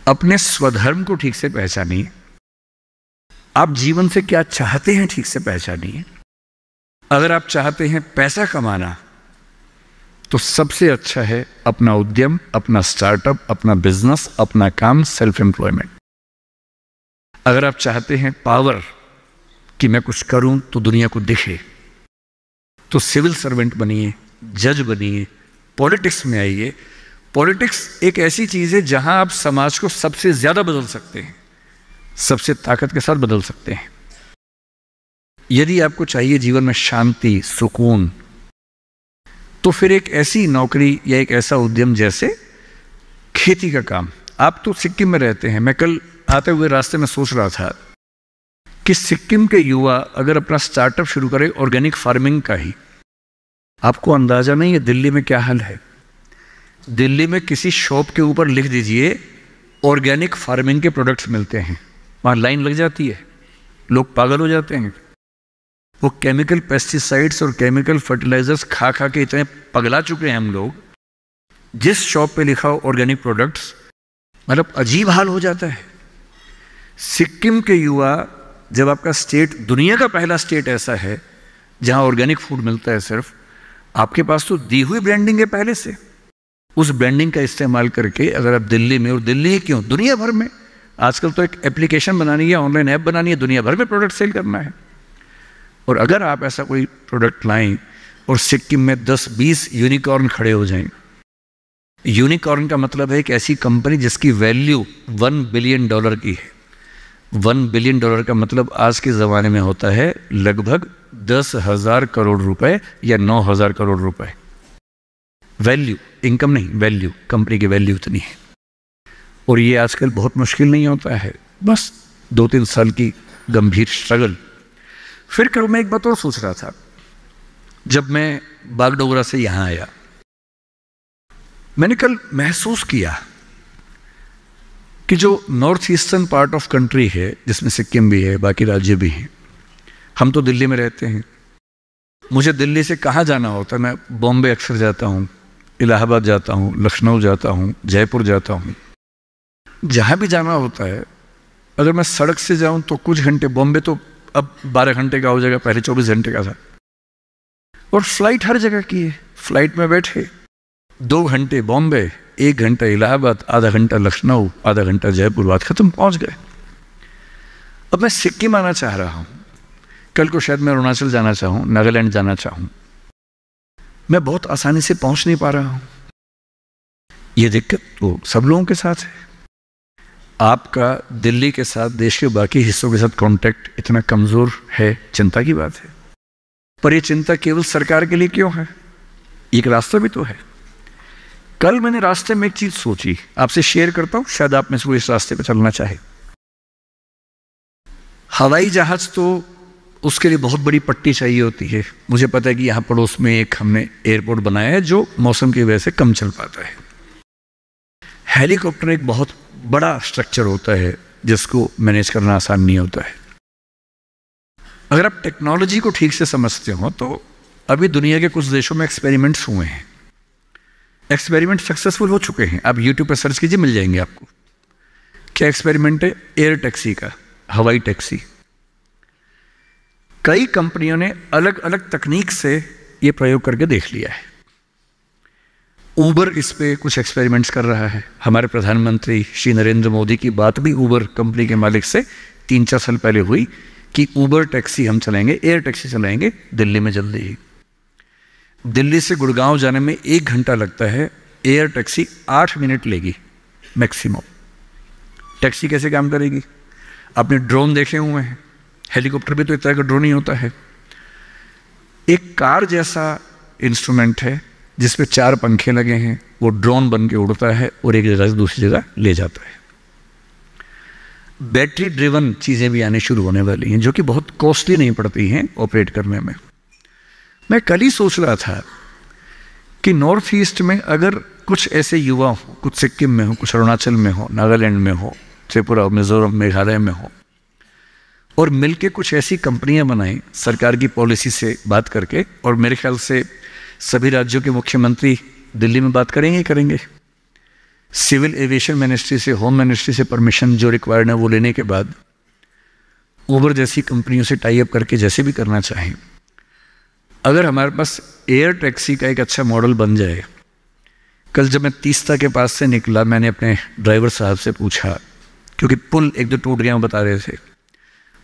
अपने स्वधर्म को ठीक से पहचानिए। आप जीवन से क्या चाहते हैं ठीक से पहचानिए। अगर आप चाहते हैं पैसा कमाना तो सबसे अच्छा है अपना उद्यम, अपना स्टार्टअप, अपना बिजनेस, अपना काम, सेल्फ एम्प्लॉयमेंट। अगर आप चाहते हैं पावर कि मैं कुछ करूं तो दुनिया को दिखे, तो सिविल सर्वेंट बनिए, जज बनिए, पॉलिटिक्स में आइए। पॉलिटिक्स एक ऐसी चीज है जहां आप समाज को सबसे ज्यादा बदल सकते हैं, सबसे ताकत के साथ बदल सकते हैं। यदि आपको चाहिए जीवन में शांति, सुकून, तो फिर एक ऐसी नौकरी या एक ऐसा उद्यम जैसे खेती का काम। आप तो सिक्किम में रहते हैं। मैं कल आते हुए रास्ते में सोच रहा था कि सिक्किम के युवा अगर अपना स्टार्टअप शुरू करें ऑर्गेनिक फार्मिंग का ही, आपको अंदाजा नहीं है दिल्ली में क्या हाल है। दिल्ली में किसी शॉप के ऊपर लिख दीजिए ऑर्गेनिक फार्मिंग के प्रोडक्ट्स मिलते हैं, वहां लाइन लग जाती है, लोग पागल हो जाते हैं। वो केमिकल पेस्टिसाइड्स और केमिकल फर्टिलाइजर्स खा खा के इतने पगला चुके हैं हम लोग। जिस शॉप पे लिखा हो ऑर्गेनिक प्रोडक्ट्स, मतलब अजीब हाल हो जाता है। सिक्किम के युवा, जब आपका स्टेट दुनिया का पहला स्टेट ऐसा है जहां ऑर्गेनिक फूड मिलता है सिर्फ, आपके पास तो दी हुई ब्रांडिंग है पहले से। उस ब्रांडिंग का इस्तेमाल करके अगर आप दिल्ली में, और दिल्ली ही क्यों, दुनिया भर में, आजकल तो एक एप्लीकेशन बनानी है, ऑनलाइन ऐप बनानी है, दुनिया भर में प्रोडक्ट सेल करना है। और अगर आप ऐसा कोई प्रोडक्ट लाएं और सिक्किम में 10-20 यूनिकॉर्न खड़े हो जाएं। यूनिकॉर्न का मतलब है एक ऐसी कंपनी जिसकी वैल्यू $1 बिलियन की है। $1 बिलियन का मतलब आज के ज़माने में होता है लगभग 10,000 करोड़ रुपए या 9,000 करोड़ रुपए। वैल्यू, इनकम नहीं, वैल्यू, कंपनी की वैल्यू इतनी है। और ये आजकल बहुत मुश्किल नहीं होता है, बस 2-3 साल की गंभीर स्ट्रगल। फिर कल मैं एक बात और सोच रहा था, जब मैं बागडोगरा से यहां आया, मैंने कल महसूस किया कि जो north eastern part of country है, जिसमें सिक्किम भी है, बाकी राज्य भी हैं, हम तो दिल्ली में रहते हैं। मुझे दिल्ली से कहाँ जाना होता है, मैं बॉम्बे अक्सर जाता हूँ, इलाहाबाद जाता हूँ, लखनऊ जाता हूँ, जयपुर जाता हूँ। जहाँ भी जाना होता है, अगर मैं सड़क से जाऊँ तो कुछ घंटे, बॉम्बे तो अब 12 घंटे का हो जाएगा, पहले 24 घंटे का था। और फ्लाइट हर जगह की है, फ्लाइट में बैठे 2 घंटे बॉम्बे, 1 घंटा इलाहाबाद, आधा घंटा लखनऊ, आधा घंटा जयपुर, बात खत्म, पहुंच गए। अब मैं सिक्किम आना चाह रहा हूं, कल को शायद मैं अरुणाचल जाना चाहूं, नागालैंड जाना चाहूं, मैं बहुत आसानी से पहुंच नहीं पा रहा हूं। यह दिक्कत तो सब लोगों के साथ है। आपका दिल्ली के साथ, देश के बाकी हिस्सों के साथ कांटेक्ट इतना कमजोर है, चिंता की बात है। पर यह चिंता केवल सरकार के लिए क्यों है? एक रास्ता भी तो है। कल मैंने रास्ते में एक चीज सोची, आपसे शेयर करता हूं, शायद आप में से कोई इस रास्ते पर चलना चाहे। हवाई जहाज तो उसके लिए बहुत बड़ी पट्टी चाहिए होती है। मुझे पता है कि यहां पड़ोस में एक हमने एयरपोर्ट बनाया है जो मौसम की वजह से कम चल पाता है। हेलीकॉप्टर एक बहुत बड़ा स्ट्रक्चर होता है जिसको मैनेज करना आसान नहीं होता है। अगर आप टेक्नोलॉजी को ठीक से समझते हो तो अभी दुनिया के कुछ देशों में एक्सपेरिमेंट्स हुए हैं, एक्सपेरिमेंट सक्सेसफुल हो चुके हैं। आप यूट्यूब पर सर्च कीजिए, मिल जाएंगे आपको। क्या एक्सपेरिमेंट है? एयर टैक्सी का, हवाई टैक्सी। कई कंपनियों ने अलग अलग तकनीक से यह प्रयोग करके देख लिया है। ऊबर इस पे कुछ एक्सपेरिमेंट्स कर रहा है। हमारे प्रधानमंत्री श्री नरेंद्र मोदी की बात भी ऊबर कंपनी के मालिक से 3-4 साल पहले हुई कि ऊबर टैक्सी हम चलाएंगे, एयर टैक्सी चलाएंगे दिल्ली में जल्दी ही। दिल्ली से गुड़गांव जाने में 1 घंटा लगता है, एयर टैक्सी 8 मिनट लेगी मैक्सिमम। टैक्सी कैसे काम करेगी? आपने ड्रोन देखे हुए हैं, हेलीकॉप्टर भी तो इस तरह का ड्रोन ही होता है। एक कार जैसा इंस्ट्रूमेंट है जिसपे 4 पंखे लगे हैं, वो ड्रोन बन के उड़ता है और एक जगह से दूसरी जगह ले जाता है। बैटरी ड्रिवन चीजें भी आने शुरू होने वाली हैं जो कि बहुत कॉस्टली नहीं पड़ती हैं ऑपरेट करने में। मैं कल ही सोच रहा था कि नॉर्थ ईस्ट में अगर कुछ ऐसे युवा हो, कुछ सिक्किम में हो, कुछ अरुणाचल में हो, नागालैंड में हो, त्रिपुरा, मिजोरम, मेघालय में हो, और मिलके कुछ ऐसी कंपनियां बनाएं सरकार की पॉलिसी से बात करके, और मेरे ख्याल से सभी राज्यों के मुख्यमंत्री दिल्ली में बात करेंगे। सिविल एविएशन मिनिस्ट्री से, होम मिनिस्ट्री से परमिशन जो रिक्वायर्ड है वो लेने के बाद उबर जैसी कंपनियों से टाई अप करके जैसे भी करना चाहें, अगर हमारे पास एयर टैक्सी का एक अच्छा मॉडल बन जाए। कल जब मैं तीस्ता के पास से निकला, मैंने अपने ड्राइवर साहब से पूछा, क्योंकि पुल एक दो टूट गया बता रहे थे,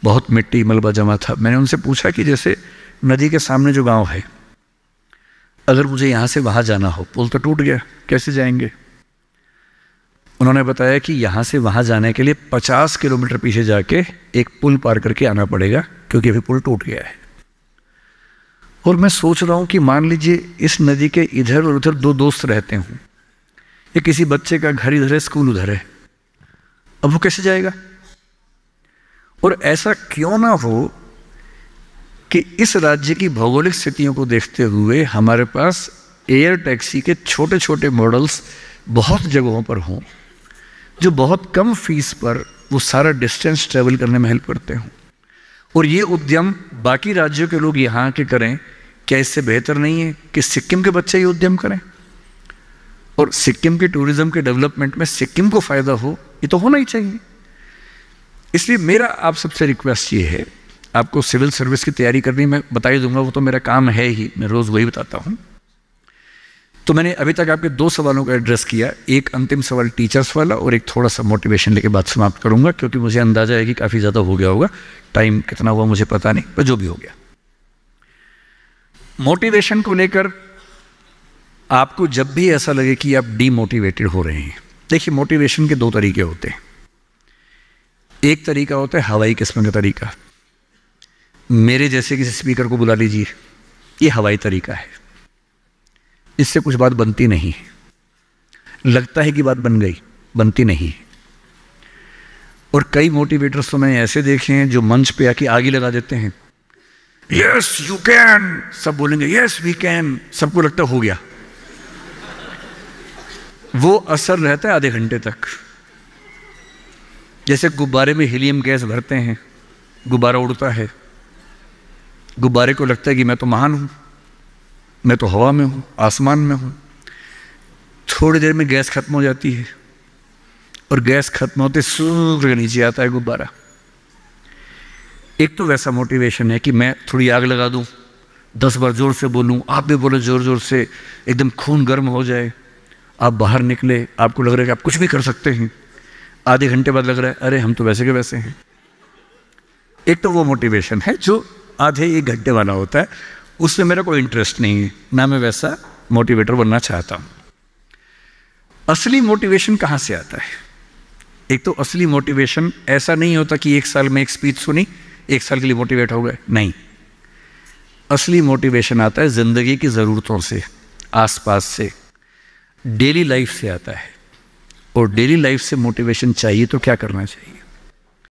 बहुत मिट्टी मलबा जमा था। मैंने उनसे पूछा कि जैसे नदी के सामने जो गांव है, अगर मुझे यहाँ से वहाँ जाना हो, पुल तो टूट गया, कैसे जाएंगे? उन्होंने बताया कि यहाँ से वहाँ जाने के लिए 50 किलोमीटर पीछे जाके एक पुल पार करके आना पड़ेगा, क्योंकि अभी पुल टूट गया है। और मैं सोच रहा हूँ कि मान लीजिए इस नदी के इधर और उधर दो दोस्त रहते हों, या किसी बच्चे का घर इधर है, स्कूल उधर है, अब वो कैसे जाएगा? और ऐसा क्यों ना हो कि इस राज्य की भौगोलिक स्थितियों को देखते हुए हमारे पास एयर टैक्सी के छोटे छोटे मॉडल्स बहुत जगहों पर हों, जो बहुत कम फीस पर वो सारा डिस्टेंस ट्रेवल करने में हेल्प करते हों। और ये उद्यम बाकी राज्यों के लोग यहाँ के करें, क्या इससे बेहतर नहीं है कि सिक्किम के बच्चे ये उद्यम करें? और सिक्किम के टूरिज्म के डेवलपमेंट में सिक्किम को फ़ायदा हो, ये तो होना ही चाहिए। इसलिए मेरा आप सबसे रिक्वेस्ट ये है, आपको सिविल सर्विस की तैयारी करनी मैं बता ही दूंगा, वो तो मेरा काम है ही, मैं रोज़ वही बताता हूँ। तो मैंने अभी तक आपके 2 सवालों का एड्रेस किया, एक अंतिम सवाल टीचर्स वाला और एक थोड़ा सा मोटिवेशन लेके बात समाप्त करूंगा, क्योंकि मुझे अंदाजा है कि काफ़ी ज़्यादा हो गया होगा, टाइम कितना हुआ मुझे पता नहीं, पर जो भी हो गया। मोटिवेशन को लेकर आपको जब भी ऐसा लगे कि आप डीमोटिवेटेड हो रहे हैं, देखिए मोटिवेशन के 2 तरीके होते हैं। एक तरीका होता है हवाई किस्म का तरीका, मेरे जैसे किसी स्पीकर को बुला लीजिए, ये हवाई तरीका है, इससे कुछ बात बनती नहीं है, लगता है कि बात बन गई, बनती नहीं है। और कई मोटिवेटर्स तो मैंने ऐसे देखे हैं जो मंच पे आके आगे लगा देते हैं, यस यू कैन, सब बोलेंगे यस वी कैन, सबको लगता हो गया। वो असर रहता है आधे घंटे तक, जैसे गुब्बारे में हीलियम गैस भरते हैं, गुब्बारा उड़ता है, गुब्बारे को लगता है कि मैं तो महान हूं, मैं तो हवा में हूं, आसमान में हूं। थोड़ी देर में गैस खत्म हो जाती है और गैस खत्म होते सूर्य के नीचे आता है गुब्बारा। एक तो वैसा मोटिवेशन है कि मैं थोड़ी आग लगा दूं, 10 बार जोर से बोलूं, आप भी बोले जोर जोर से, एकदम खून गर्म हो जाए, आप बाहर निकले, आपको लग रहा है कि आप कुछ भी कर सकते हैं, आधे घंटे बाद लग रहा है अरे हम तो वैसे के वैसे हैं। एक तो वो मोटिवेशन है जो आधे 1 घंटे वाला होता है, उसमें मेरा कोई इंटरेस्ट नहीं है, ना मैं वैसा मोटिवेटर बनना चाहता हूं। असली मोटिवेशन कहां से आता है? एक तो असली मोटिवेशन ऐसा नहीं होता कि 1 साल में एक स्पीच सुनी, 1 साल के लिए मोटिवेट हो गए, नहीं। असली मोटिवेशन आता है जिंदगी की ज़रूरतों से, आसपास से, डेली लाइफ से आता है। और डेली लाइफ से मोटिवेशन चाहिए तो क्या करना चाहिए?